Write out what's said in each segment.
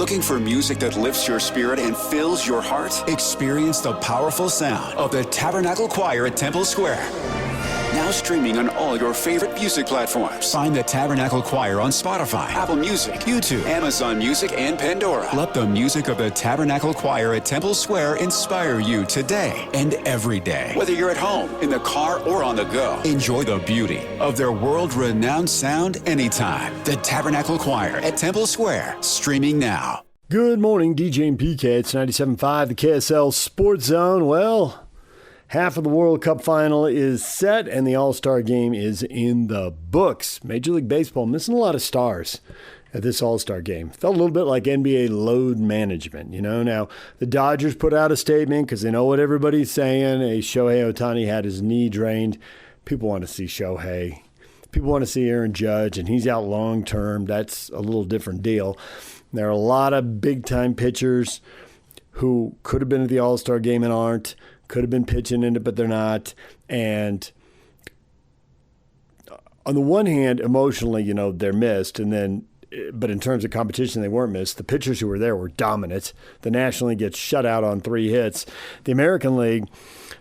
Looking for music that lifts your spirit and fills your heart? Experience the powerful sound of the Tabernacle Choir at Temple Square. Now streaming on all your favorite music platforms. Find the Tabernacle Choir on Spotify, Apple Music, YouTube, Amazon Music, and Pandora. Let the music of the Tabernacle Choir at Temple Square inspire you today and every day. Whether you're at home, in the car, or on the go, enjoy the beauty of their world-renowned sound anytime. The Tabernacle Choir at Temple Square, streaming now. Good morning, DJ and PK. It's 97.5, the KSL Sports Zone. Well, half of the World Cup final is set, and the All-Star game is in the books. Major League Baseball missing a lot of stars at this All-Star game. Felt a little bit like NBA load management, you know. Now, the Dodgers put out a statement because they know what everybody's saying. Shohei Ohtani had his knee drained. People want to see Shohei. People want to see Aaron Judge, and he's out long-term. That's a little different deal. There are a lot of big-time pitchers who could have been at the All-Star game and aren't. Could have been pitching in it, but they're not. And on the one hand, emotionally, you know, they're missed. But in terms of competition, they weren't missed. The pitchers who were there were dominant. The National League gets shut out on 3 hits. The American League,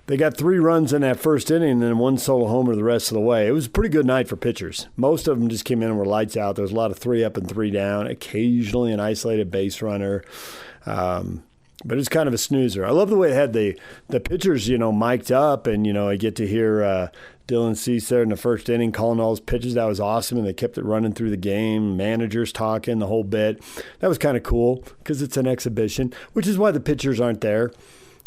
they got 3 runs in that first inning and then 1 solo homer the rest of the way. It was a pretty good night for pitchers. Most of them just came in and were lights out. There was a lot of 3 up and 3 down, occasionally an isolated base runner. But it's kind of a snoozer. I love the way they had the pitchers, you know, mic'd up, and, you know, I get to hear Dylan Cease there in the first inning calling all his pitches. That was awesome, and they kept it running through the game. Managers talking, the whole bit. That was kind of cool because it's an exhibition, which is why the pitchers aren't there.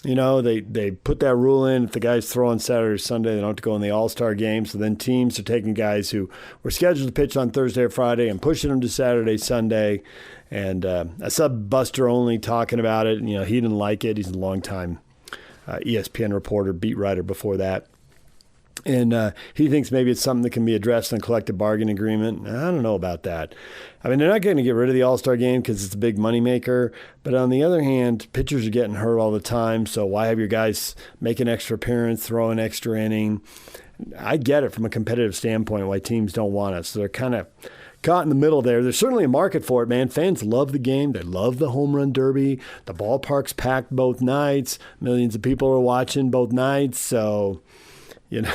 You know, they put that rule in. If the guys throw on Saturday or Sunday, they don't have to go in the All-Star game. So then teams are taking guys who were scheduled to pitch on Thursday or Friday and pushing them to Saturday, Sunday. And I saw Buster Olney talking about it. You know, he didn't like it. He's a longtime ESPN reporter, beat writer before that. And he thinks maybe it's something that can be addressed in a collective bargaining agreement. I don't know about that. I mean, they're not going to get rid of the All-Star game because it's a big moneymaker. But on the other hand, pitchers are getting hurt all the time. So why have your guys make an extra appearance, throw an extra inning? I get it from a competitive standpoint why teams don't want it. So they're kind of caught in the middle there. There's certainly a market for it, man. Fans love the game. They love the home run derby. The ballpark's packed both nights. Millions of people are watching both nights. So, you know,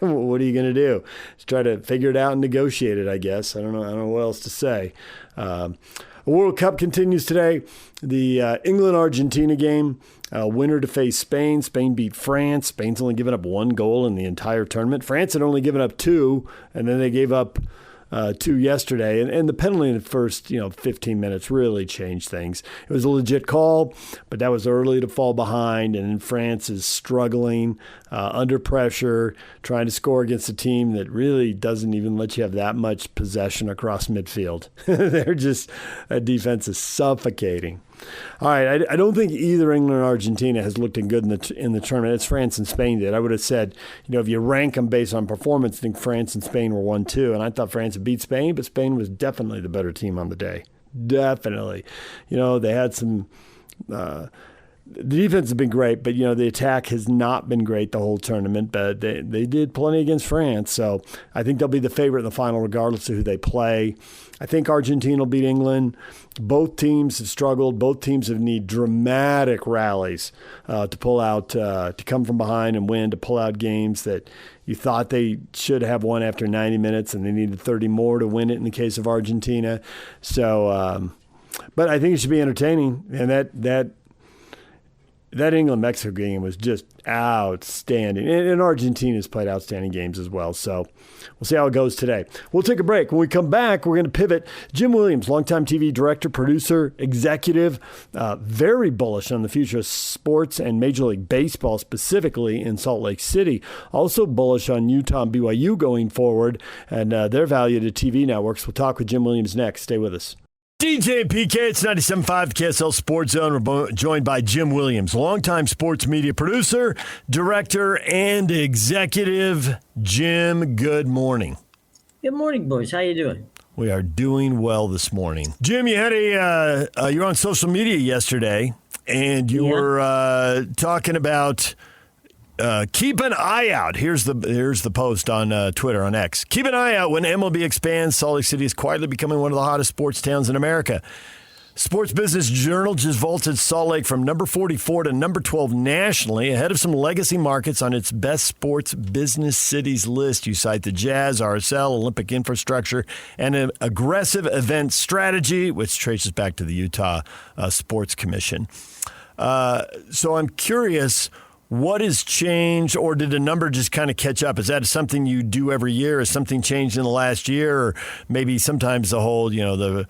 what are you going to do? Just try to figure it out and negotiate it, I guess. I don't know what else to say. The World Cup continues today. The England-Argentina game, winner to face Spain. Spain beat France. Spain's only given up 1 goal in the entire tournament. France had only given up 2, and then they gave up 2 yesterday, and the penalty in the first 15 minutes really changed things. It was a legit call, but that was early to fall behind, and France is struggling under pressure, trying to score against a team that really doesn't even let you have that much possession across midfield. That defense is suffocating. All right, I don't think either England or Argentina has looked good in the tournament. It's France and Spain did. I would have said, if you rank them based on performance, I think France and Spain were 1-2, and I thought France would beat Spain, but Spain was definitely the better team on the day. Definitely. They had some the defense has been great, but, the attack has not been great the whole tournament, but they did plenty against France. So I think they'll be the favorite in the final regardless of who they play. I think Argentina will beat England. Both teams have struggled. Both teams have need dramatic rallies to pull out, to come from behind and win, to pull out games that you thought they should have won after 90 minutes, and they needed 30 more to win it in the case of Argentina. So, but I think it should be entertaining, and that England-Mexico game was just outstanding. And Argentina's played outstanding games as well. So we'll see how it goes today. We'll take a break. When we come back, we're going to pivot. Jim Williams, longtime TV director, producer, executive, very bullish on the future of sports and Major League Baseball, specifically in Salt Lake City. Also bullish on Utah and BYU going forward and their value to TV networks. We'll talk with Jim Williams next. Stay with us. DJ and PK, it's 97.5 KSL Sports Zone. We're joined by Jim Williams, longtime sports media producer, director, and executive. Jim, good morning. Good morning, boys. How you doing? We are doing well this morning. Jim, you had you were on social media yesterday, and you were talking about keep an eye out. Here's the post on Twitter, on X. Keep an eye out when MLB expands. Salt Lake City is quietly becoming one of the hottest sports towns in America. Sports Business Journal just vaulted Salt Lake from number 44 to number 12 nationally, ahead of some legacy markets on its best sports business cities list. You cite the Jazz, RSL, Olympic infrastructure, and an aggressive event strategy, which traces back to the Utah Sports Commission. So I'm curious, what has changed, or did the number just kind of catch up? Is that something you do every year? Has something changed in the last year? Or maybe sometimes the whole, the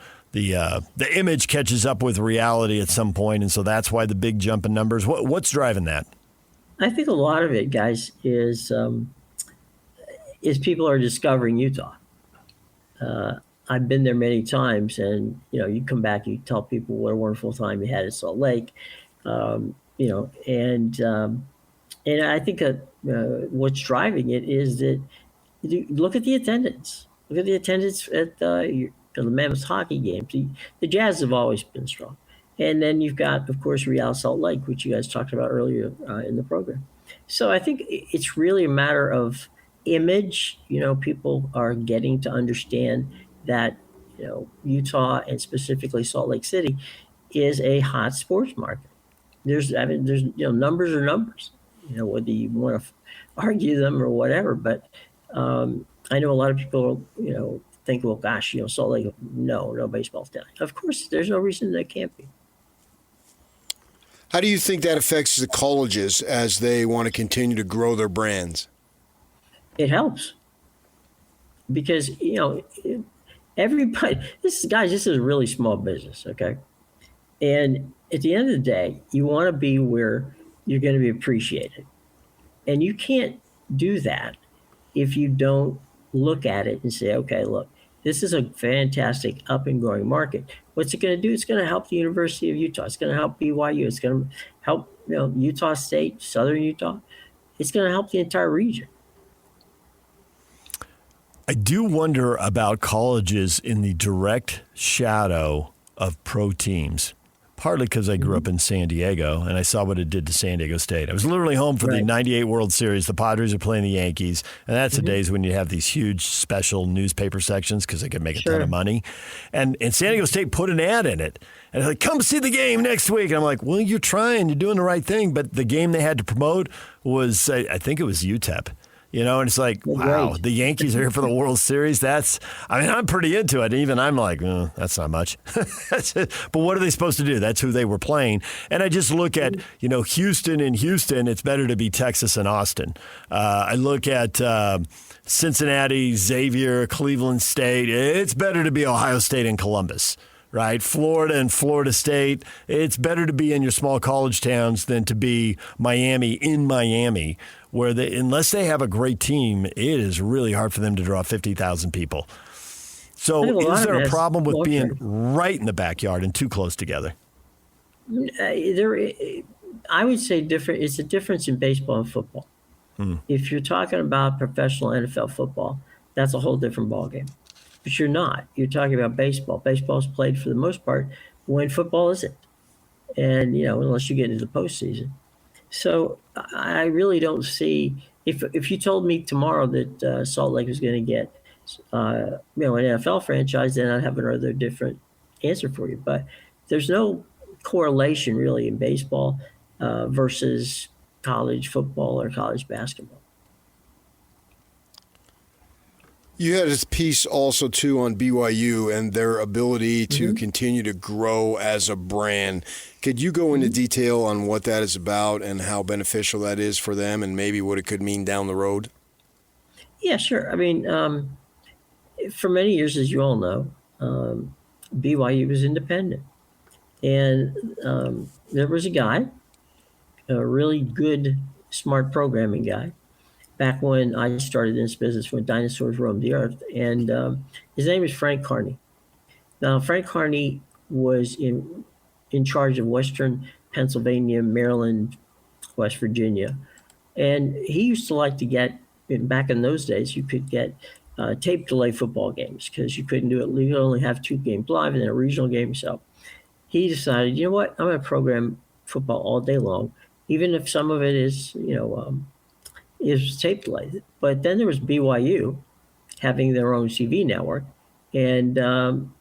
image catches up with reality at some point, and so that's why the big jump in numbers. What's driving that? I think a lot of it, guys, is people are discovering Utah. I've been there many times, and you come back, you tell people what a wonderful time you had at Salt Lake, and I think that what's driving it is that look at the attendance. Look at the attendance at the Mammoth hockey games. The Jazz have always been strong. And then you've got, of course, Real Salt Lake, which you guys talked about earlier in the program. So I think it's really a matter of image. People are getting to understand that, Utah and specifically Salt Lake City is a hot sports market. There's numbers are numbers, whether you want to argue them or whatever. But I know a lot of people, think, well, gosh, Salt Lake, no baseball town. Of course, there's no reason that can't be. How do you think that affects the colleges as they want to continue to grow their brands? It helps because, everybody, this is a really small business, okay? And at the end of the day, you want to be where you're going to be appreciated. And you can't do that if you don't look at it and say, okay, look, this is a fantastic up and growing market. What's it going to do? It's going to help the University of Utah. It's going to help BYU. It's going to help Utah State, Southern Utah. It's going to help the entire region. I do wonder about colleges in the direct shadow of pro teams. Partly because I grew up in San Diego, and I saw what it did to San Diego State. I was literally home for the 98 World Series. The Padres are playing the Yankees, and that's the days when you have these huge special newspaper sections because they could make a ton of money. And San Diego State put an ad in it. And they're like, come see the game next week. And I'm like, well, you're trying. You're doing the right thing. But the game they had to promote was, I think it was UTEP. And it's like, wow, the Yankees are here for the World Series. I'm pretty into it. Even I'm like, that's not much. But what are they supposed to do? That's who they were playing. And I just look at, Houston and Houston, it's better to be Texas and Austin. I look at Cincinnati, Xavier, Cleveland State. It's better to be Ohio State and Columbus. Right? Florida and Florida State, it's better to be in your small college towns than to be Miami in Miami, where unless they have a great team, it is really hard for them to draw 50,000 people. So is there a problem with being right in the backyard and too close together? I would say it's a difference in baseball and football. If you're talking about professional NFL football, that's a whole different ballgame. But you're not. You're talking about baseball. Baseball is played for the most part when football isn't. And, unless you get into the postseason. So I really don't see, if you told me tomorrow that Salt Lake was going to get, an NFL franchise, then I'd have another different answer for you. But there's no correlation really in baseball versus college football or college basketball. You had a piece also, too, on BYU and their ability to continue to grow as a brand. Could you go into detail on what that is about and how beneficial that is for them and maybe what it could mean down the road? Yeah, sure. I mean, for many years, as you all know, BYU was independent. And there was a guy, a really good, smart programming guy, back when I started in this business when dinosaurs roamed the earth. And his name is Frank Carney. Now, Frank Carney was in charge of Western Pennsylvania, Maryland, West Virginia. And he used to like to get, back in those days, you could get tape delay football games because you couldn't do it. You could only have 2 games live and then a regional game. So he decided, you know what, I'm going to program football all day long, even if some of it is, is tape delayed. But then there was BYU having their own TV network, and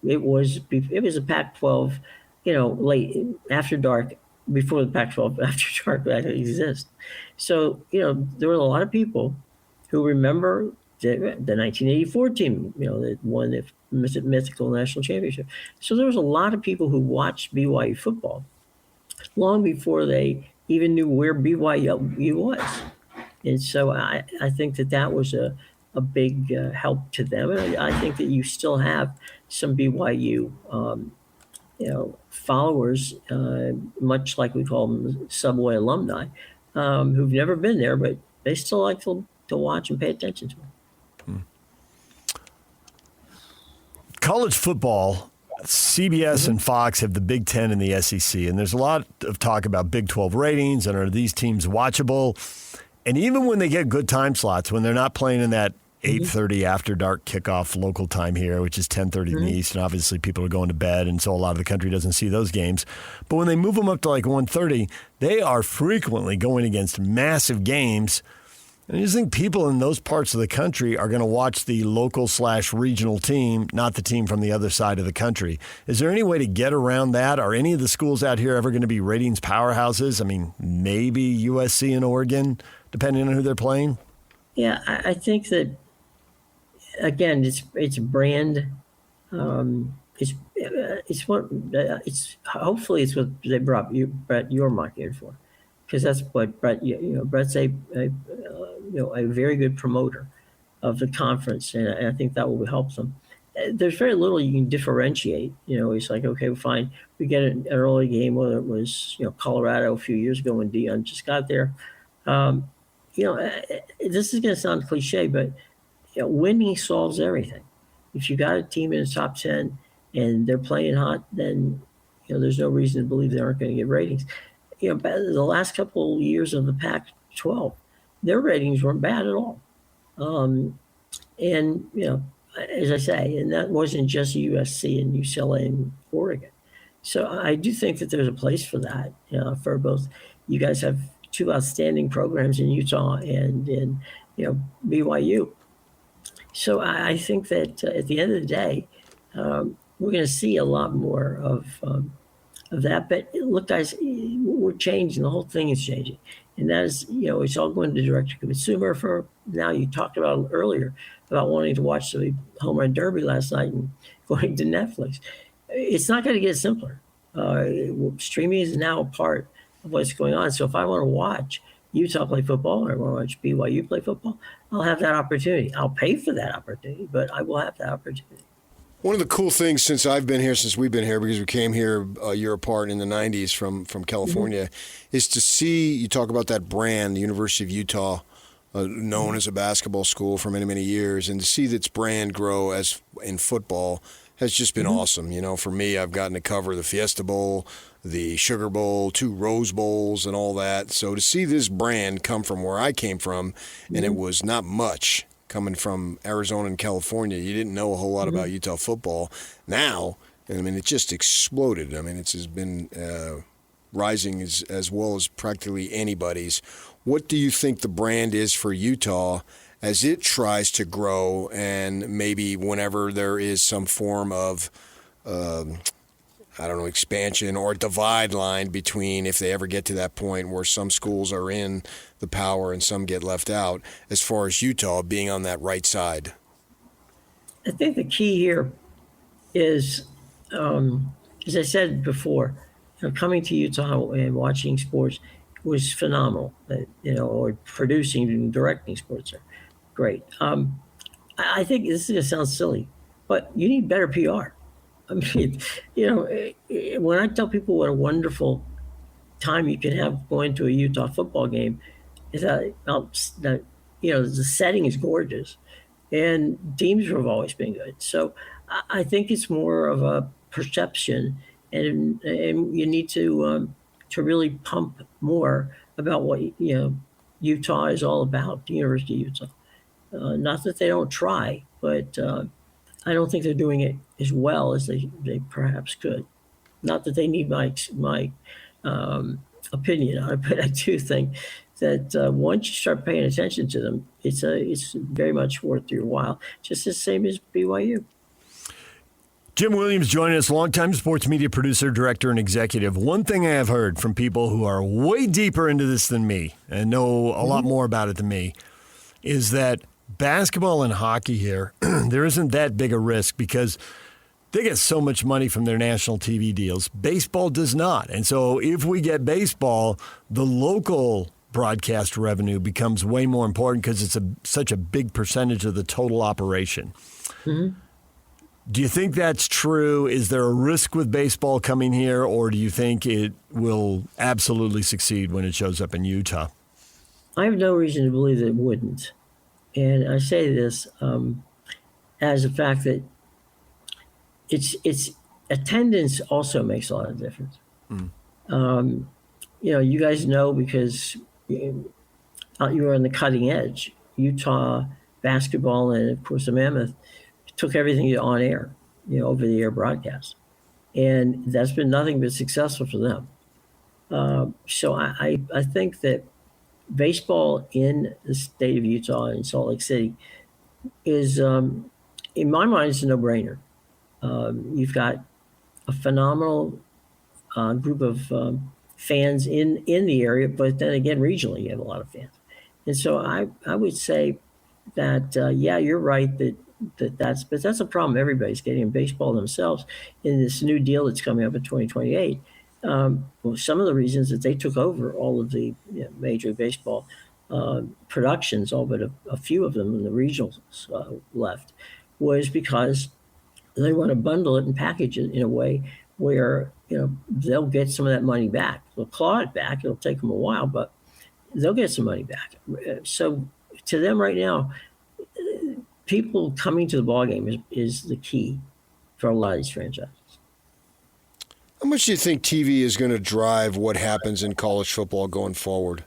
it was a Pac-12 late after dark, before the Pac-12 after dark actually exists. So there were a lot of people who remember the 1984 team, that won the mythical national championship. So there was a lot of people who watched BYU football long before they even knew where BYU was. And so I think that was a big help to them. And I think that you still have some BYU, followers, much like we call them Subway alumni, who've never been there, but they still like to watch and pay attention to them. College football, CBS and Fox have the Big Ten and the SEC, and there's a lot of talk about Big 12 ratings and are these teams watchable? And even when they get good time slots, when they're not playing in that 8:30 after dark kickoff local time here, which is 10:30 in the East, and obviously people are going to bed, and so a lot of the country doesn't see those games. But when they move them up to like 1:30, they are frequently going against massive games. And I just think people in those parts of the country are going to watch the local/regional team, not the team from the other side of the country. Is there any way to get around that? Are any of the schools out here ever going to be ratings powerhouses? I mean, maybe USC and Oregon, depending on who they're playing? Yeah, I think that, again, it's brand. It's hopefully it's what they brought Brett Yormark in for, because that's what Brett's a very good promoter of the conference, and I think that will help them. There's very little you can differentiate. It's like, okay, fine, we get an early game, whether it was Colorado a few years ago when Dion just got there. This is going to sound cliche, but winning solves everything. If you got a team in the top 10 and they're playing hot, then there's no reason to believe they aren't going to get ratings. The last couple of years of the Pac-12, their ratings weren't bad at all. And as I say, and that wasn't just USC and UCLA and Oregon. So I do think that there's a place for that, for both. You guys have two outstanding programs in Utah and in BYU. So I think that at the end of the day, we're going to see a lot more of that. But look, guys, we're changing. The whole thing is changing, and that is, it's all going to direct to consumer. For now, you talked about earlier about wanting to watch the home run derby last night and going to Netflix. It's not going to get simpler. Streaming is now a part of what's going on. So if I want to watch Utah play football, or I want to watch BYU play football, I'll have that opportunity. I'll pay for that opportunity, but I will have that opportunity. One of the cool things since we've been here, because we came here a year apart in the 90s from California, is to see, you talk about that brand, the University of Utah, known as a basketball school for many, many years, and to see its brand grow as in football has just been awesome. For me, I've gotten to cover the Fiesta Bowl, the Sugar Bowl, 2 Rose Bowls, and all that. So to see this brand come from where I came from, and it was not much coming from Arizona and California, you didn't know a whole lot about Utah football. Now, it just exploded. It's just been rising as well as practically anybody's. What do you think the brand is for Utah as it tries to grow, and maybe whenever there is some form of expansion or divide line between, if they ever get to that point where some schools are in the power and some get left out, as far as Utah being on that right side? I think the key here is, as I said before, coming to Utah and watching sports was phenomenal. Or producing and directing sports are great. I think this is going to sound silly, but you need better PR. When I tell people what a wonderful time you can have going to a Utah football game, is that the setting is gorgeous, and teams have always been good. So I think it's more of a perception, and you need to really pump more about what Utah is all about. The University of Utah. Not that they don't try, but I don't think they're doing it as well as they perhaps could. Not that they need my opinion on it, but I do think that once you start paying attention to them, it's very much worth your while. Just the same as BYU. Jim Williams joining us, longtime sports media producer, director, and executive. One thing I have heard from people who are way deeper into this than me and know a lot more about it than me is that basketball and hockey here, there isn't that big a risk because they get so much money from their national TV deals. Baseball does not. And so if we get baseball, the local broadcast revenue becomes way more important because it's such a big percentage of the total operation. Mm-hmm. Do you think that's true? Is there a risk with baseball coming here, or do you think it will absolutely succeed when it shows up in Utah? I have no reason to believe that it wouldn't. And I say this as a fact that it's attendance also makes a lot of difference. You guys know because you were on the cutting edge. Utah basketball and, of course, the Mammoth took everything on air, over the air broadcast. And that's been nothing but successful for them. So I think that baseball in the state of Utah and Salt Lake City is, in my mind, it's a no-brainer. You've got a phenomenal group of fans in the area, but then again, regionally, you have a lot of fans. And so I would say that, you're right that's a problem everybody's getting in baseball themselves in this new deal that's coming up in 2028. Some of the reasons that they took over all of the Major League Baseball productions, all but a few of them in the regionals left, was because they want to bundle it and package it in a way where they'll get some of that money back. They'll claw it back. It'll take them a while, but they'll get some money back. So to them right now, people coming to the ballgame is the key for a lot of these franchises. How much do you think TV is going to drive what happens in college football going forward?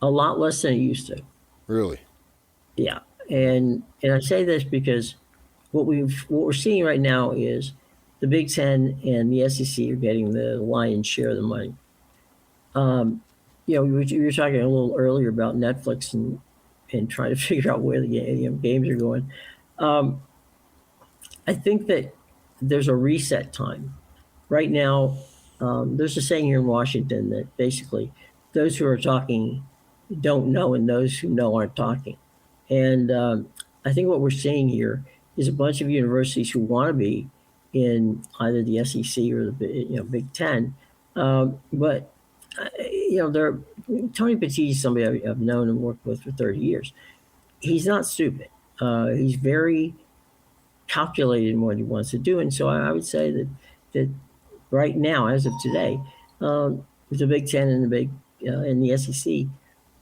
A lot less than it used to. Really? Yeah, and I say this because what we're seeing right now is the Big Ten and the SEC are getting the lion's share of the money. We were talking a little earlier about Netflix and trying to figure out where the games are going. I think that there's a reset time. Right now, there's a saying here in Washington that basically those who are talking don't know and those who know aren't talking. And I think what we're seeing here is a bunch of universities who want to be in either the SEC or the Big Ten. But Tony Petit is somebody I've known and worked with for 30 years. He's not stupid. He's very calculated in what he wants to do. And so I would say that right now, as of today, the Big Ten and the SEC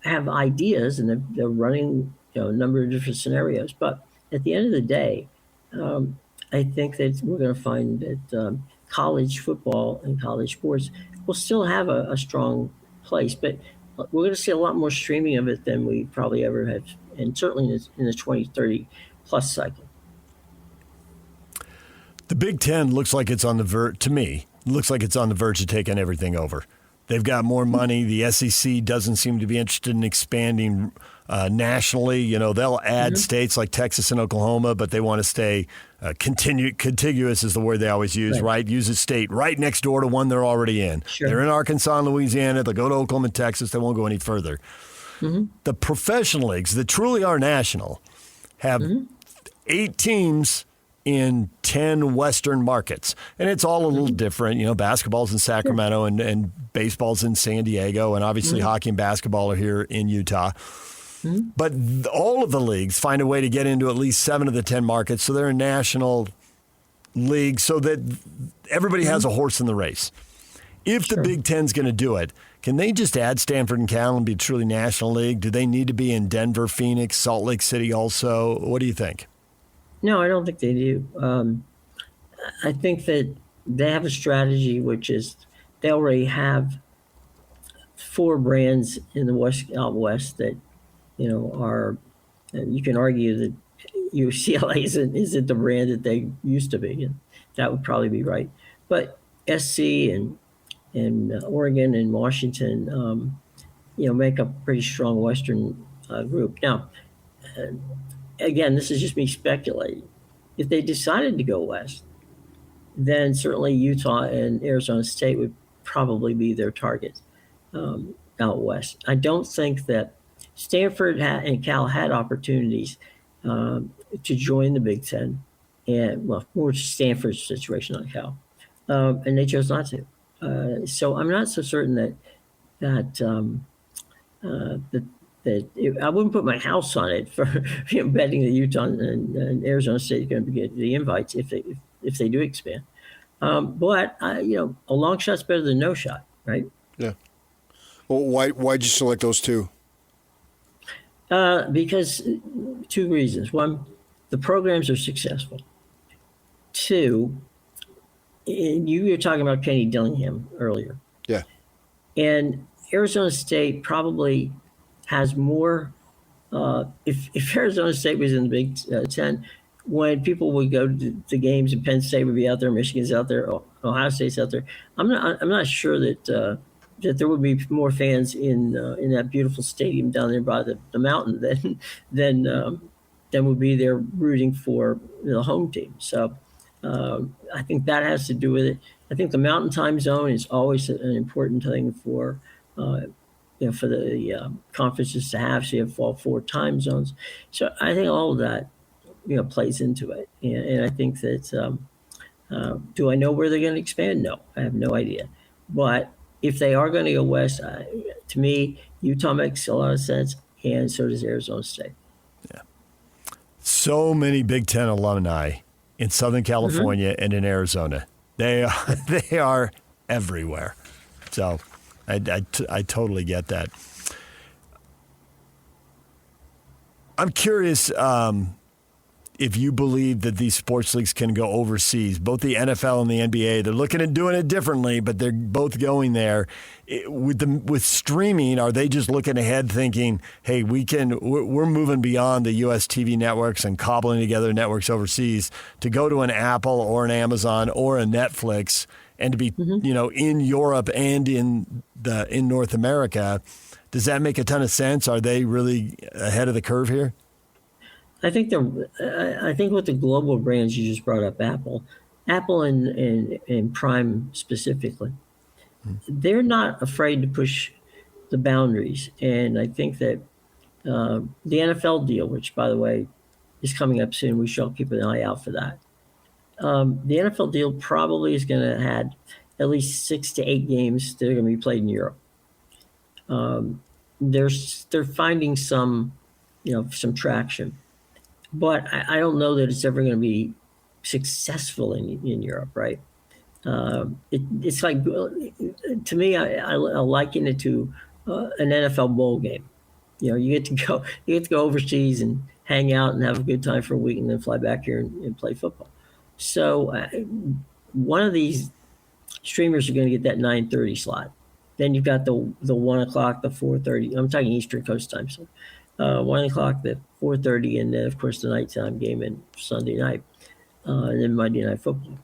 have ideas and they're running a number of different scenarios. But at the end of the day, I think that we're going to find that college football and college sports will still have a strong place, but we're going to see a lot more streaming of it than we probably ever have, and certainly in the 2030 plus cycle. The Big Ten looks like it's on the verge, to me, looks like it's on the verge of taking everything over. They've got more money. The SEC doesn't seem to be interested in expanding nationally. They'll add states like Texas and Oklahoma, but they want to stay contiguous is the word they always use, right? Use a state right next door to one they're already in. Sure. They're in Arkansas and Louisiana. They'll go to Oklahoma and Texas. They won't go any further. Mm-hmm. The professional leagues that truly are national have 8 teams in 10 Western markets. And it's all a little different. Basketball's in Sacramento and baseball's in San Diego. And obviously hockey and basketball are here in Utah. But all of the leagues find a way to get into at least 7 of the 10 markets. So they're a national league so that everybody has a horse in the race. If the Big Ten's going to do it, can they just add Stanford and Cal and be a truly national league? Do they need to be in Denver, Phoenix, Salt Lake City also? What do you think? No, I don't think they do. I think that they have a strategy, which is they already have 4 brands in the out west that, are, and you can argue that UCLA isn't the brand that they used to be, and that would probably be right. But SC and Oregon and Washington, make a pretty strong Western group. Now, again, this is just me speculating. If they decided to go west, then certainly Utah and Arizona State would probably be their target out west. I don't think that Stanford and Cal had opportunities to join the Big Ten, and well, more Stanford's situation on Cal, and they chose not to. So I'm not so certain that I wouldn't put my house on it for betting that Utah and Arizona State are going to get the invites if they do expand. But a long shot's better than no shot, right? Yeah. Well, why'd you select those two? Because two reasons. One, the programs are successful. Two, and you were talking about Kenny Dillingham earlier. Yeah. And Arizona State probably has more. If Arizona State was in the Big Ten, when people would go to the games and Penn State would be out there, Michigan's out there, Ohio State's out there, I'm not sure that there would be more fans in that beautiful stadium down there by the mountain than would be there rooting for the home team. So I think that has to do with it. I think the mountain time zone is always an important thing for the conferences to have. So you have all four time zones. So I think all of that plays into it. And I think that do I know where they're going to expand? No, I have no idea. But if they are going to go west, to me, Utah makes a lot of sense, and so does Arizona State. Yeah. So many Big Ten alumni in Southern California and in Arizona. They are everywhere. So I totally get that. I'm curious if you believe that these sports leagues can go overseas. Both the NFL and the NBA, they're looking at doing it differently, but they're both going there. With streaming, are they just looking ahead thinking, hey, we're moving beyond the U.S. TV networks and cobbling together networks overseas to go to an Apple or an Amazon or a Netflix and to be in Europe and in North America? Does that make a ton of sense? Are they really ahead of the curve here? I think with the global brands you just brought up, Apple and Prime specifically, they're not afraid to push the boundaries. And I think that the NFL deal, which by the way is coming up soon, we shall keep an eye out for that. The NFL deal probably is going to add at least 6 to 8 games that are going to be played in Europe. They're finding some traction. But I don't know that it's ever going to be successful in Europe, right? It's like, to me, I liken it to an NFL bowl game. You get to go overseas and hang out and have a good time for a week, and then fly back here and play football. So one of these streamers are going to get that 9:30 slot. Then you've got the 1 o'clock, the 4:30. I'm talking Eastern Coast time, so 1 o'clock, the 4:30, and then of course the nighttime game and Sunday night, and then Monday Night Football.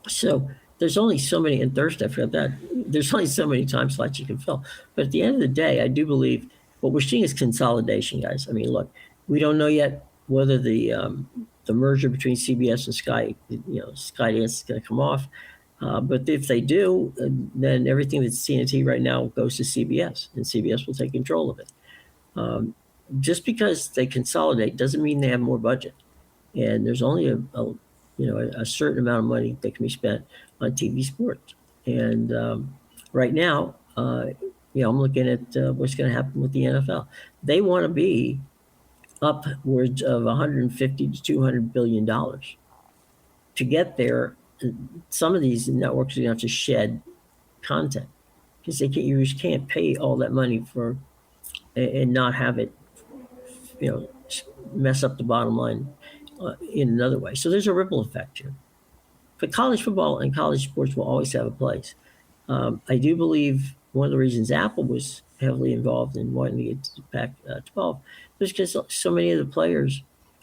So there's only so many, and Thursday, I forgot that. There's only so many time slots you can fill. But at the end of the day, I do believe what we're seeing is consolidation, guys. I mean, look, we don't know yet whether the merger between CBS and Sky, Skydance is going to come off. But if they do, then everything that's TNT right now goes to CBS, and CBS will take control of it. Just because they consolidate doesn't mean they have more budget. And there's only a certain amount of money that can be spent on TV sports. And right now, I'm looking at what's going to happen with the NFL. They want to be upwards of $150 to $200 billion. To get there, some of these networks are going to have to shed content because you just can't pay all that money for and not have it, mess up the bottom line in another way. So there's a ripple effect here. But college football and college sports will always have a place. I do believe one of the reasons Apple was heavily involved in wanting to get to Pac-12 was because so many of the players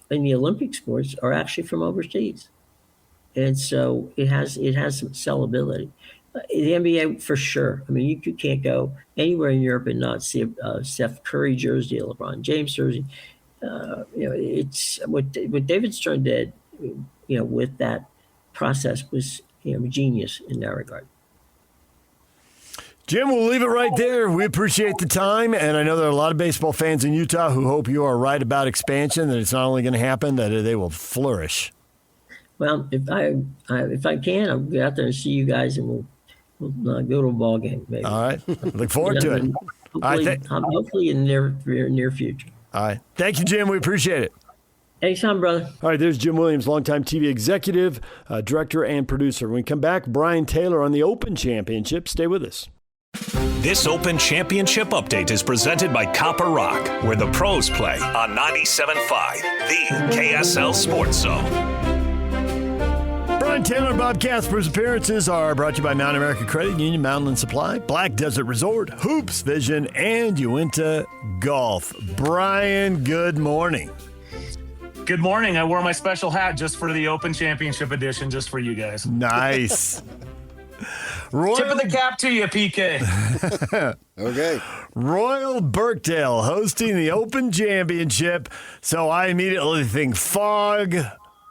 in the Olympic sports are actually from overseas. And so it has some sellability. The NBA, for sure. I mean, you can't go anywhere in Europe and not see a Steph Curry jersey, a LeBron James jersey. It's what David Stern did, with that process was a genius in that regard. Jim, we'll leave it right there. We appreciate the time, and I know there are a lot of baseball fans in Utah who hope you are right about expansion, that it's not only going to happen, that they will flourish. Well, if I can, I'll get out there and see you guys, and we'll go to a ball game. Maybe. All right. Look forward to it. Hopefully in the near future. All right. Thank you, Jim. We appreciate it. Anytime, brother. All right, there's Jim Williams, longtime TV executive, director, and producer. When we come back, Brian Taylor on the Open Championship. Stay with us. This Open Championship update is presented by Copper Rock, where the pros play on 97.5, the KSL Sports Zone. Brian Taylor and Bob Casper's appearances are brought to you by Mount America Credit Union, Mountain Supply, Black Desert Resort, Hoops Vision, and Uinta Golf. Brian, good morning. Good morning. I wore my special hat just for the Open Championship edition, just for you guys. Nice. Tip of the cap to you, PK. Okay. Royal Birkdale hosting the Open Championship. So I immediately think fog,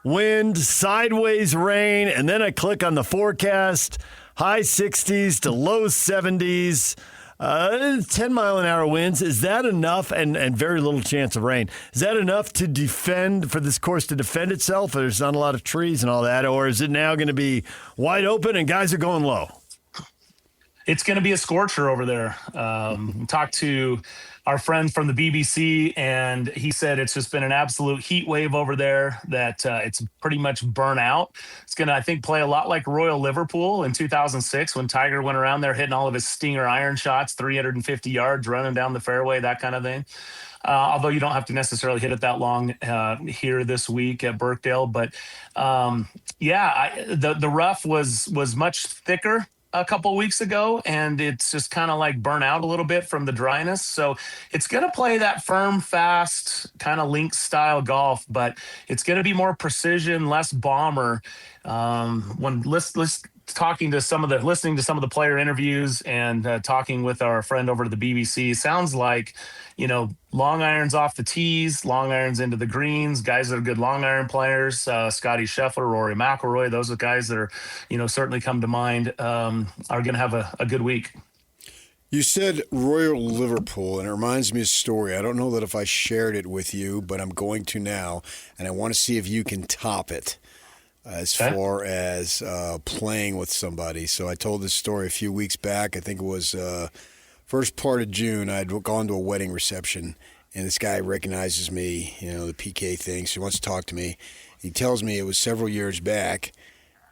wind, sideways rain, and then I click on the forecast, high 60s to low 70s. 10-mile-an-hour winds. Is that enough? And very little chance of rain. Is that enough to defend, for this course to defend itself? There's not a lot of trees and all that. Or is it now going to be wide open and guys are going low? It's going to be a scorcher over there. Talked to our friend from the BBC, and he said it's just been an absolute heat wave over there, that it's pretty much burnt out. It's going to, I think, play a lot like Royal Liverpool in 2006 when Tiger went around there hitting all of his stinger iron shots, 350 yards, running down the fairway, that kind of thing. Although you don't have to necessarily hit it that long here this week at Birkdale. But, the rough was much thicker a couple of weeks ago, and it's just kind of like burnt out a little bit from the dryness. So it's going to play that firm, fast, kind of links style golf, but it's going to be more precision, less bomber. When listening to some of the player interviews and talking with our friend over to the BBC, sounds like, long irons off the tees, long irons into the greens, guys that are good long iron players, Scotty Scheffler, Rory McIlroy, those are guys that are, certainly come to mind, are going to have a good week. You said Royal Liverpool, and it reminds me of a story. I don't know that if I shared it with you, but I'm going to now, and I want to see if you can top it as far as playing with somebody. So I told this story a few weeks back. I think it was first part of June. I'd gone to a wedding reception, and this guy recognizes me, the PK thing, so he wants to talk to me. He tells me it was several years back,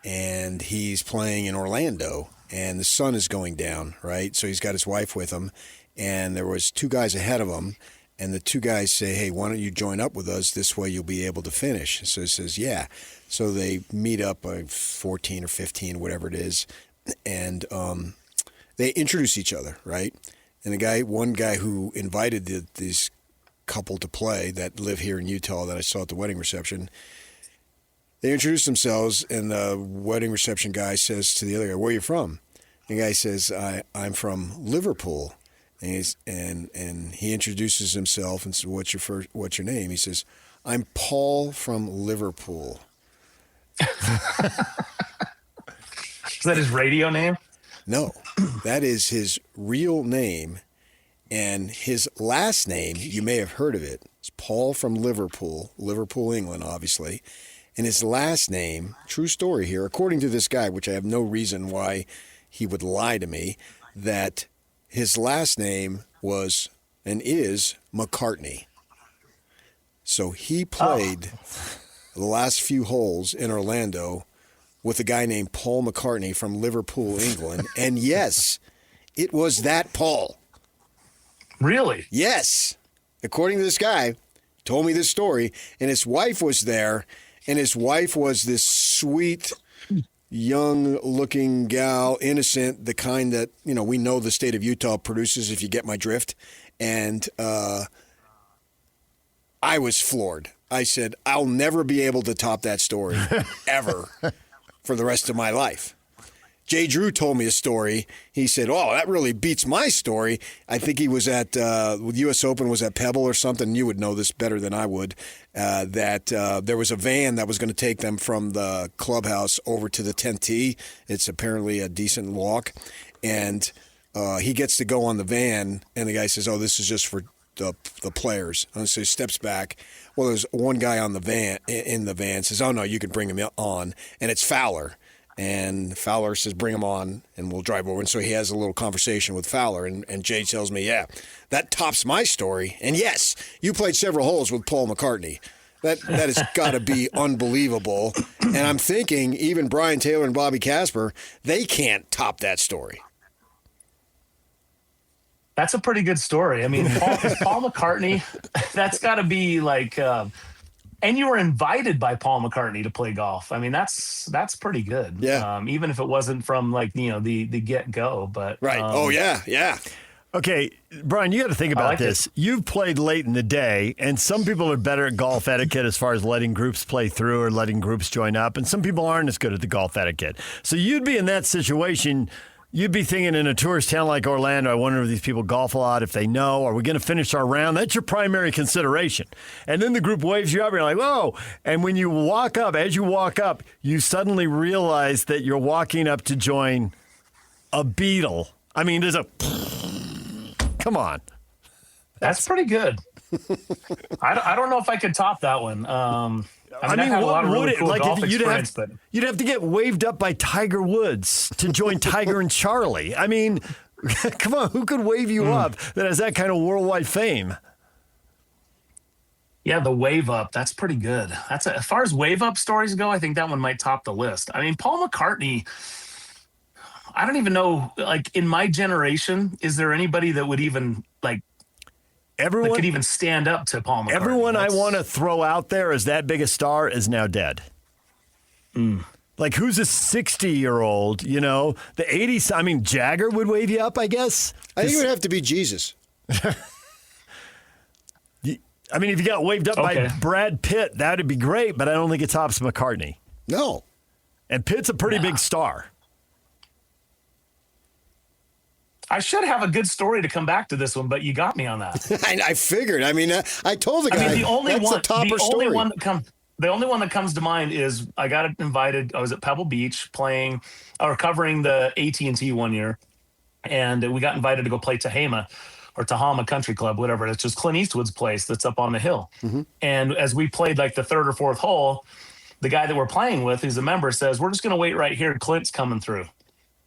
and he's playing in Orlando, and the sun is going down, right? So he's got his wife with him, and there was two guys ahead of him, and the two guys say, hey, why don't you join up with us? This way you'll be able to finish. So he says, yeah. So they meet up by 14 or 15, whatever it is, and they introduce each other, right? And one guy who invited this couple to play that live here in Utah that I saw at the wedding reception, they introduced themselves, and the wedding reception guy says to the other guy, where are you from? And the guy says, I'm from Liverpool. And he introduces himself and says, what's your name? He says, I'm Paul from Liverpool. Is that his radio name? No, that is his real name, and his last name, you may have heard of it. It's Paul from Liverpool, England, obviously. And his last name, true story here, according to this guy, which I have no reason why he would lie to me, that his last name was and is McCartney. So he played the last few holes in Orlando with a guy named Paul McCartney from Liverpool, England. And yes, it was that Paul. Really? Yes. According to this guy, told me this story, and his wife was there, and his wife was this sweet, young-looking gal, innocent, the kind that, we know the state of Utah produces, if you get my drift. And I was floored. I said, I'll never be able to top that story, ever, for the rest of my life. Jay Drew told me a story. He said, "Oh, that really beats my story." I think he was at with U.S. Open, was at Pebble or something. You would know this better than I would. That there was a van that was going to take them from the clubhouse over to the 10th tee. It's apparently a decent walk, and he gets to go on the van, and the guy says, "Oh, this is just for the players." And so he steps back. Well, there's one guy on the van in the van says, "Oh no, you can bring him on," and it's Fowler. And Fowler says, "Bring him on, and we'll drive over." And so he has a little conversation with Fowler, and Jay tells me, "Yeah, that tops my story." And yes, you played several holes with Paul McCartney. That has got to be unbelievable. And I'm thinking, even Brian Taylor and Bobby Casper, they can't top that story. That's a pretty good story. I mean, Paul McCartney, that's got to be like, and you were invited by Paul McCartney to play golf. I mean, that's pretty good. Yeah. Even if it wasn't from the get go, but Right. Oh yeah. Okay, Brian, you got to think about like this. You've played late in the day, and some people are better at golf etiquette as far as letting groups play through or letting groups join up, and some people aren't as good at the golf etiquette. So you'd be in that situation. You'd be thinking in a tourist town like Orlando, I wonder if these people golf a lot, if they know, are we going to finish our round? That's your primary consideration. And then the group waves you up, and you're like, whoa. And when you walk up, as you walk up, you suddenly realize that you're walking up to join a Beatle. I mean, there's a... Come on. that's pretty good. I don't know if I could top that one. I've had a what lot of would really it cool like golf if experience, but you'd have to get waved up by Tiger Woods to join Tiger and Charlie. I mean, come on, who could wave you up that has that kind of worldwide fame? yeah, the wave up, that's pretty good. As far as wave up stories go, I think that one might top the list. I mean, Paul McCartney, I don't even know, like in my generation, is there anybody that would even that could even stand up to Paul McCartney? Everyone I want to throw out there as that big a star is now dead. Like, who's a 60-year-old, the 80s? I mean, Jagger would wave you up, I guess. I think it would have to be Jesus. I mean, if you got waved up by Brad Pitt, that would be great, but I don't think it tops McCartney. No. And Pitt's a pretty big star. I should have a good story to come back to this one, but you got me on that. I figured. I mean, I told the guy. The only story. The only one that comes to mind is I got invited. I was at Pebble Beach covering the AT&T one year, and we got invited to go play Tahama Country Club, whatever. It's just Clint Eastwood's place that's up on the hill. Mm-hmm. And as we played like the third or fourth hole, the guy that we're playing with, who's a member, says, "We're just going to wait right here. Clint's coming through."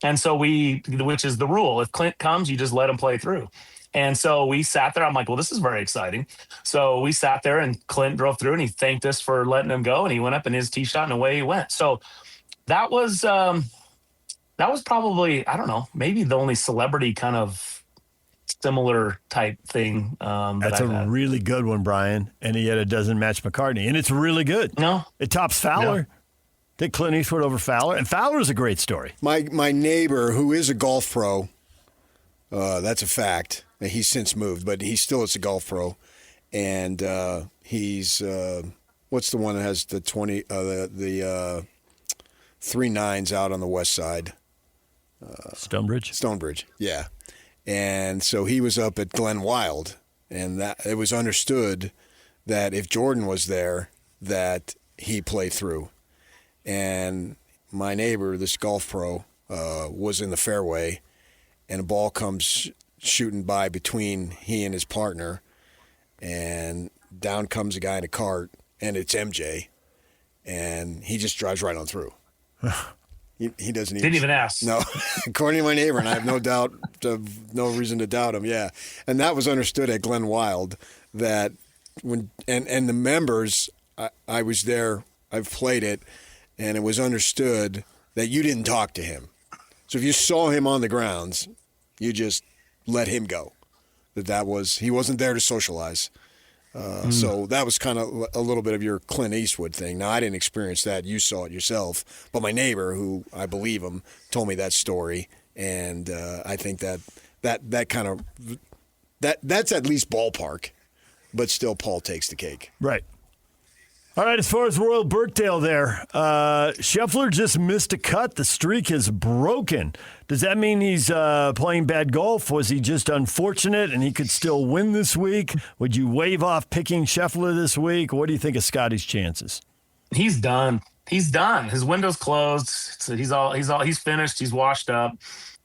And so which is the rule. If Clint comes, you just let him play through. And so we sat there. I'm like, well, this is very exciting. So we sat there, and Clint drove through, and he thanked us for letting him go. And he went up in his tee shot, and away he went. So that was probably, I don't know, maybe the only celebrity kind of similar type thing. That's a really good one, Brian. And yet it doesn't match McCartney. And it's really good. No. It tops Fowler. No. Take Clint Eastwood over Fowler. And Fowler's a great story. My neighbor, who is a golf pro, that's a fact. He's since moved, but he still is a golf pro. And he's what's the one that has the 3 nines out on the west side? Stonebridge, yeah. And so he was up at Glen Wild, and that it was understood that if Jordan was there, that he play through. And my neighbor, this golf pro, was in the fairway, and a ball comes shooting by between he and his partner, and down comes a guy in a cart, and it's MJ, and he just drives right on through. He didn't even ask. No, according to my neighbor, and I have no doubt, no reason to doubt him. Yeah, and that was understood at Glen Wild that when and the members, I was there. I've played it. And it was understood that you didn't talk to him. So if you saw him on the grounds, you just let him go. He wasn't there to socialize. So that was kind of a little bit of your Clint Eastwood thing. Now, I didn't experience that. You saw it yourself. But my neighbor, who I believe him, told me that story. And I think that kind of that's at least ballpark. But still, Paul takes the cake. Right. All right, as far as Royal Birkdale there, Scheffler just missed a cut. The streak is broken. Does that mean he's playing bad golf? Was he just unfortunate and he could still win this week? Would you wave off picking Scheffler this week? What do you think of Scotty's chances? He's done. He's done. His window's closed. So he's finished. He's washed up.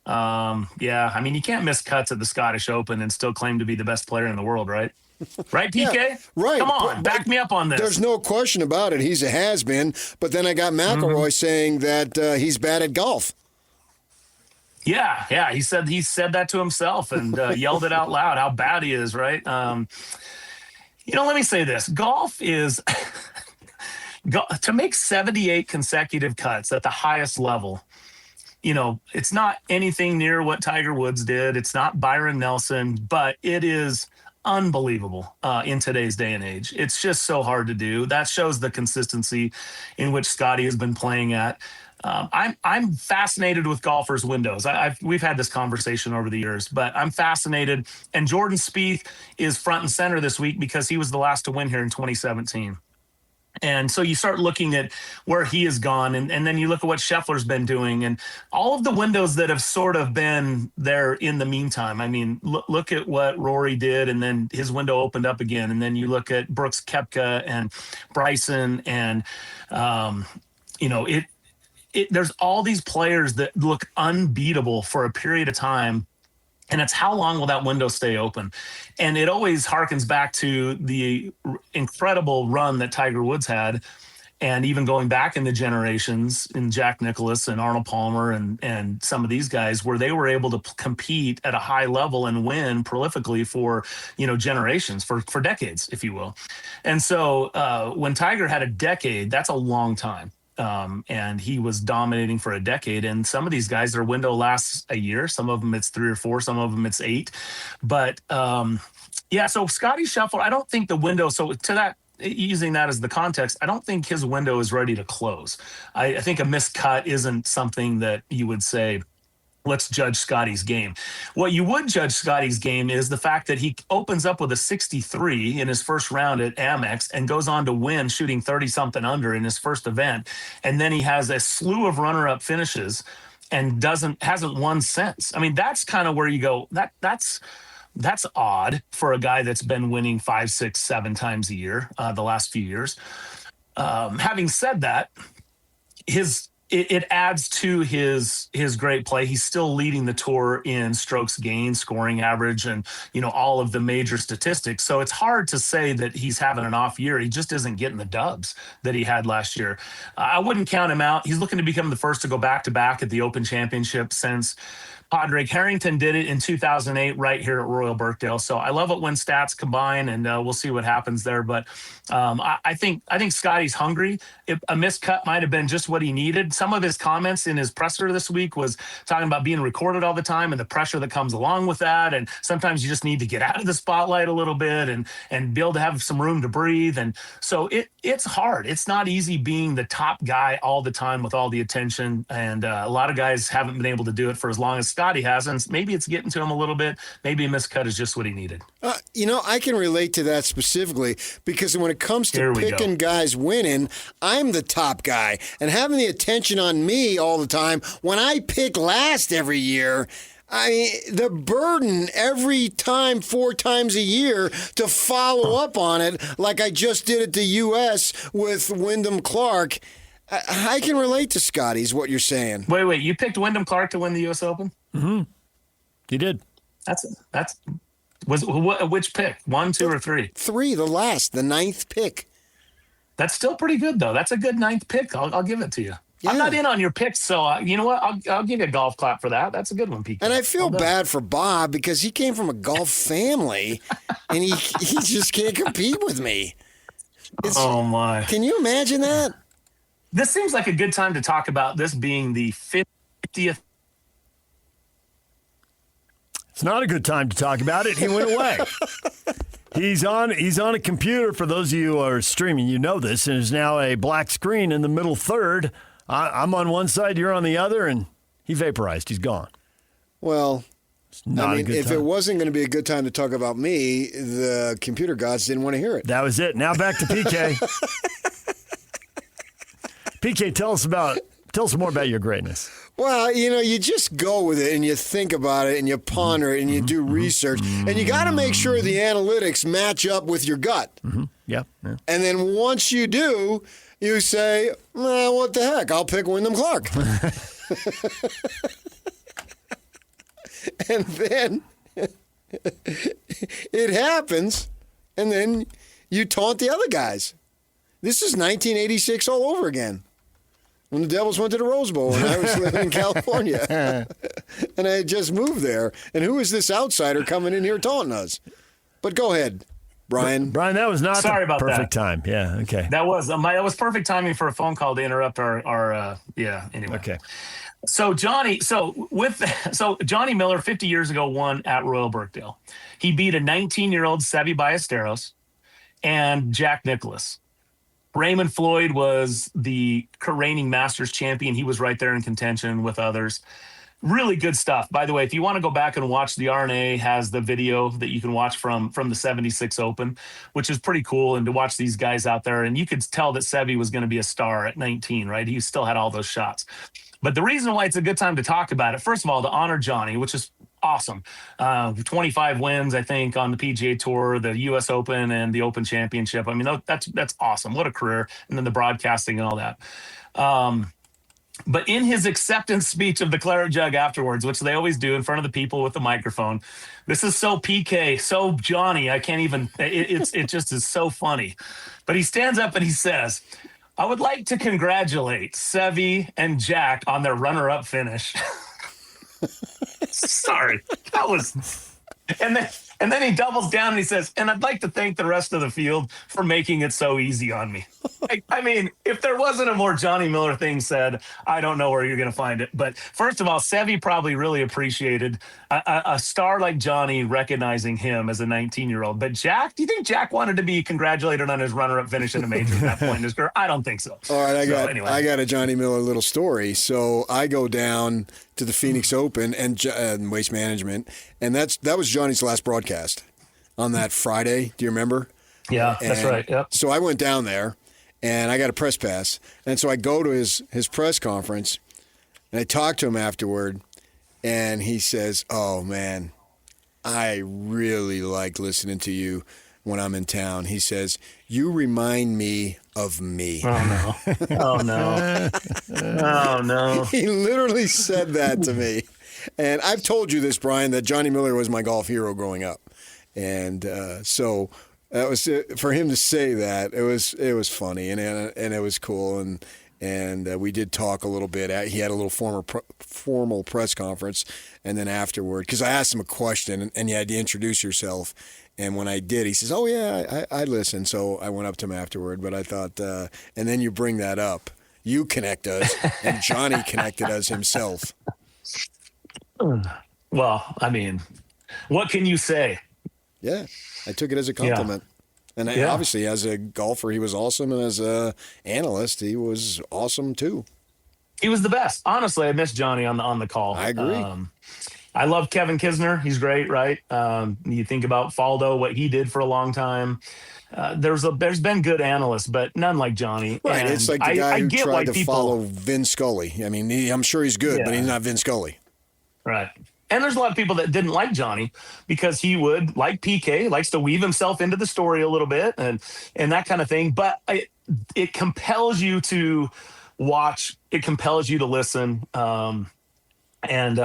Yeah, I mean, you can't miss cuts at the Scottish Open and still claim to be the best player in the world, right? Right, PK? Yeah, right. Come on, back me up on this. There's no question about it. He's a has-been. But then I got McIlroy saying that he's bad at golf. Yeah. He said that to himself and yelled it out loud how bad he is, right? Let me say this. Golf is to make 78 consecutive cuts at the highest level. It's not anything near what Tiger Woods did. It's not Byron Nelson, but it is unbelievable in today's day and age. It's just so hard to do. That shows the consistency in which Scotty has been playing at. I'm fascinated with golfers' windows. We've had this conversation over the years, but I'm fascinated. And Jordan Spieth is front and center this week because he was the last to win here in 2017. And so you start looking at where he has gone, and then you look at what Scheffler's been doing and all of the windows that have sort of been there in the meantime. I mean, look at what Rory did, and then his window opened up again. And then you look at Brooks Koepka and Bryson, and, there's all these players that look unbeatable for a period of time. And it's how long will that window stay open? And it always harkens back to the incredible run that Tiger Woods had. And even going back in the generations in Jack Nicklaus and Arnold Palmer and some of these guys where they were able to compete at a high level and win prolifically for, generations, for decades, if you will. And so when Tiger had a decade, that's a long time. And he was dominating for a decade. And some of these guys, their window lasts a year. Some of them it's 3 or 4. Some of them it's 8. But so Scotty Scheffler, I don't think the window. So to that, using that as the context, I don't think his window is ready to close. I think a missed cut isn't something that you would say, let's judge Scotty's game. What you would judge Scotty's game is the fact that he opens up with a 63 in his first round at Amex and goes on to win shooting 30-something under in his first event. And then he has a slew of runner-up finishes and hasn't won since. I mean, that's kind of where you go, that's odd for a guy that's been winning 5, 6, 7 times a year the last few years. Having said that, it adds to his great play. He's still leading the tour in strokes gained, scoring average, and all of the major statistics. So it's hard to say that he's having an off year. He just isn't getting the dubs that he had last year. I wouldn't count him out. He's looking to become the first to go back-to-back at the Open Championship since Padraig Harrington did it in 2008 right here at Royal Birkdale. So I love it when stats combine, and we'll see what happens there. But I think Scotty's hungry. A missed cut might have been just what he needed. Some of his comments in his presser this week was talking about being recorded all the time and the pressure that comes along with that. And sometimes you just need to get out of the spotlight a little bit and be able to have some room to breathe. And so it's hard. It's not easy being the top guy all the time with all the attention. And a lot of guys haven't been able to do it for as long as Scotty has. And maybe it's getting to him a little bit. Maybe a missed cut is just what he needed. I can relate to that specifically because when it comes to picking guys winning, I'm the top guy. And having the attention on me all the time when I pick last every year, the burden every time, 4 times a year to follow up on it like I just did at the U.S. with Wyndham Clark. I can relate to Scotty, is what you're saying. Wait. You picked Wyndham Clark to win the U.S. Open? Mm-hmm. He did. Which pick? 1, 2, or 3? 3, the 9th pick. That's still pretty good, though. That's a good 9th pick. I'll give it to you. Yeah. I'm not in on your picks, so you know what? I'll give you a golf clap for that. That's a good one, PK. And I feel bad for Bob because he came from a golf family, and he just can't compete with me. Oh, my. Can you imagine that? This seems like a good time to talk about this being the 50th. It's not a good time to talk about it. He went away. He's on a computer. For those of you who are streaming, you know this, and there's now a black screen in the middle third. I'm on one side, you're on the other, and he vaporized. He's gone. Well, it's not a good time. If it wasn't going to be a good time to talk about me, the computer gods didn't want to hear it. That was it. Now back to PK. PK, tell us more about your greatness. Well, you just go with it and you think about it and you ponder it and you do research. And you got to make sure the analytics match up with your gut. Mm-hmm. Yep. Yeah. And then once you do, you say, well, what the heck? I'll pick Wyndham Clark. And then it happens, and then you taunt the other guys. This is 1986 all over again. When the Devils went to the Rose Bowl and I was living in California. And I had just moved there. And who is this outsider coming in here taunting us? But go ahead, Brian. Brian, that was not Sorry about perfect that. time. Yeah, okay. That was perfect timing for a phone call to interrupt our anyway. Okay. So Johnny Miller 50 years ago won at Royal Birkdale. He beat a 19-year-old Seve Ballesteros and Jack Nicklaus. Raymond Floyd was the reigning Masters champion. He was right there in contention with others. Really good stuff. By the way, if you want to go back and watch, the RNA has the video that you can watch from the 76 Open, which is pretty cool. And to watch these guys out there, and you could tell that Seve was going to be a star at 19, right? He still had all those shots. But the reason why it's a good time to talk about it, first of all, to honor Johnny, which is awesome. 25 wins, I think, on the PGA Tour, the U.S. Open, and the Open Championship. I mean, that's awesome. What a career. And then the broadcasting and all that. But in his acceptance speech of the Claret Jug afterwards, which they always do in front of the people with the microphone, this is so PK, so Johnny. I can't even, it just is so funny. But he stands up and he says, I would like to congratulate Seve and Jack on their runner-up finish. Sorry, that was... And then he doubles down and he says, and I'd like to thank the rest of the field for making it so easy on me. I mean, if there wasn't a more Johnny Miller thing said, I don't know where you're going to find it. But first of all, Seve probably really appreciated a star like Johnny recognizing him as a 19-year-old. But Jack, do you think Jack wanted to be congratulated on his runner-up finish in a major at that point in his career? I don't think so. All right, I got a Johnny Miller little story. So I go down to the Phoenix Open and Waste Management, and that was Johnny's last broadcast on that Friday. Do you remember? Yeah, that's right. Yep. So I went down there, and I got a press pass, and so I go to his press conference, and I talk to him afterward, and he says, "Oh man, I really like listening to you when I'm in town." He says, "You remind me of me." Oh no! Oh no! Oh no! He literally said that to me. And I've told you this, Brian, that Johnny Miller was my golf hero growing up. And so that was for him to say that. It was funny and it was cool. And we did talk a little bit. He had a little formal press conference, and then afterward, because I asked him a question, and you had to introduce yourself. And when I did, he says, "Oh yeah, I listened." So I went up to him afterward. But I thought, and then you bring that up, you connect us, and Johnny connected us himself. Well, I mean, what can you say? Yeah, I took it as a compliment. Yeah. And obviously, as a golfer, he was awesome. And as an analyst, he was awesome, too. He was the best. Honestly, I miss Johnny on the call. I agree. I love Kevin Kisner. He's great, right? You think about Faldo, what he did for a long time. There's been good analysts, but none like Johnny. Right, and it's like the guy who tried to people follow Vin Scully. I mean, I'm sure he's good, but he's not Vin Scully. Right. And there's a lot of people that didn't like Johnny because he would, like PK, likes to weave himself into the story a little bit and that kind of thing. But it compels you to watch. It compels you to listen. And here's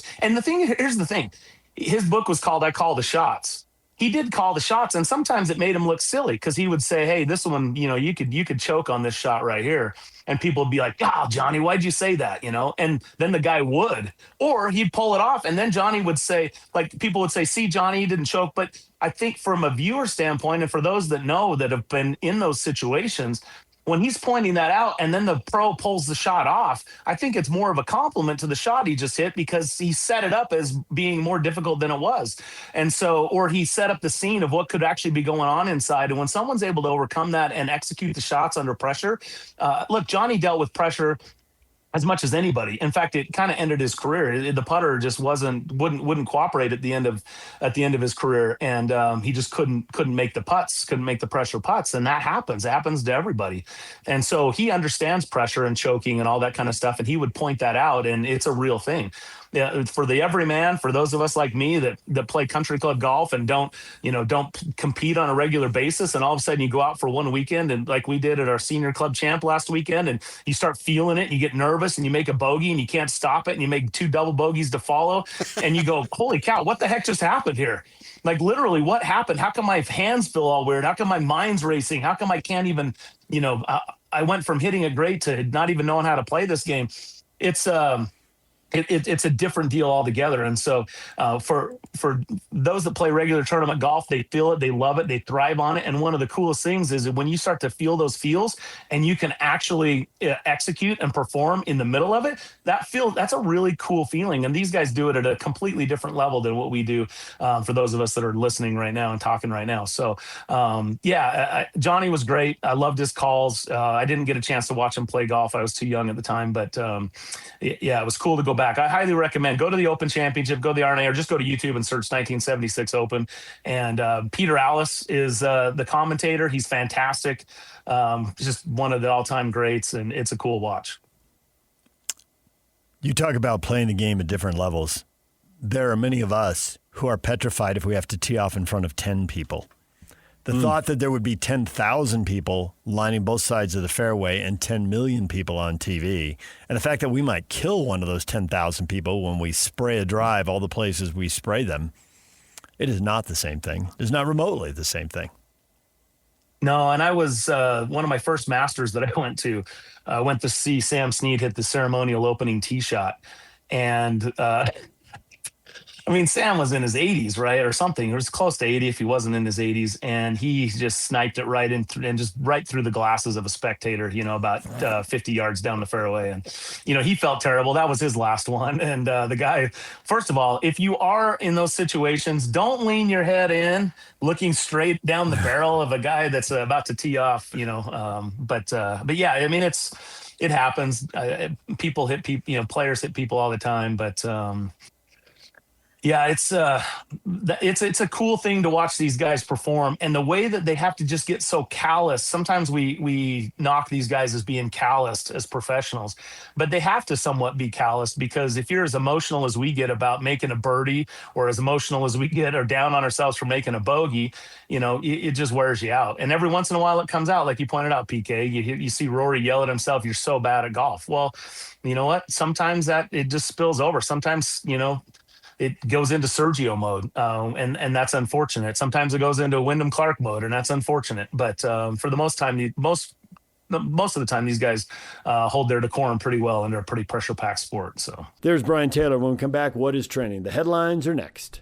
the thing. His book was called I Call the Shots. He did call the shots, and sometimes it made him look silly because he would say, "Hey, this one, you could choke on this shot right here," and people would be like, "Oh, Johnny, why'd you say that?" And then the guy would, or he'd pull it off, and then Johnny would say, like people would say, "See, Johnny, you didn't choke." But I think from a viewer standpoint, and for those that know that have been in those situations, when he's pointing that out and then the pro pulls the shot off, I think it's more of a compliment to the shot he just hit because he set it up as being more difficult than it was. And so, or he set up the scene of what could actually be going on inside. And when someone's able to overcome that and execute the shots under pressure, look, Johnny dealt with pressure as much as anybody. In fact, it kind of ended his career. The putter just wouldn't cooperate at the end of his career, and he just couldn't make the putts, couldn't make the pressure putts, and that happens. It happens to everybody, and so he understands pressure and choking and all that kind of stuff, and he would point that out, and it's a real thing. Yeah, for the everyman, for those of us like me that play country club golf and don't compete on a regular basis, and all of a sudden you go out for one weekend, and like we did at our senior club champ last weekend, and you start feeling it, and you get nervous, and you make a bogey, and you can't stop it, and you make 2 double bogeys to follow, and you go, holy cow, what the heck just happened here? Like literally, what happened? How come my hands feel all weird? How come my mind's racing? How come I can't even, I went from hitting it great to not even knowing how to play this game. It's a different deal altogether. And so for those that play regular tournament golf, they feel it, they love it, they thrive on it. And one of the coolest things is that when you start to feel those feels and you can actually execute and perform in the middle of it, that's a really cool feeling. And these guys do it at a completely different level than what we do for those of us that are listening right now and talking right now. So Johnny was great. I loved his calls. I didn't get a chance to watch him play golf. I was too young at the time, but it was cool to go back. I highly recommend go to the Open Championship, go to the RNA, or just go to YouTube and search 1976 Open. And Peter Alice is the commentator. He's fantastic. Just one of the all-time greats, and it's a cool watch. You talk about playing the game at different levels. There are many of us who are petrified if we have to tee off in front of 10 people. The thought that there would be 10,000 people lining both sides of the fairway and 10 million people on TV, and the fact that we might kill one of those 10,000 people when we spray a drive all the places we spray them, it is not the same thing. It is not remotely the same thing. No, and I was one of my first Masters that I went to see Sam Snead hit the ceremonial opening tee shot. And Sam was in his 80s, right, or something. It was close to 80 if he wasn't in his 80s, and he just sniped it right in and just right through the glasses of a spectator, about 50 yards down the fairway. And, he felt terrible. That was his last one. And the guy, first of all, if you are in those situations, don't lean your head in looking straight down the barrel of a guy that's about to tee off, But yeah, it happens. People hit people, players hit people all the time, but yeah, it's a cool thing to watch these guys perform, and the way that they have to just get so callous. Sometimes we knock these guys as being calloused as professionals, but they have to somewhat be calloused, because if you're as emotional as we get about making a birdie, or as emotional as we get or down on ourselves for making a bogey, it just wears you out. And every once in a while it comes out, like you pointed out, PK. You see Rory yell at himself, "You're so bad at golf." Well, you know what? Sometimes that it just spills over. Sometimes it goes into Sergio mode, and that's unfortunate. Sometimes it goes into Wyndham Clark mode, and that's unfortunate. But for the most of the time, these guys hold their decorum pretty well, and they're a pretty pressure-packed sport. So there's Brian Taylor. When we come back, what is trending? The headlines are next.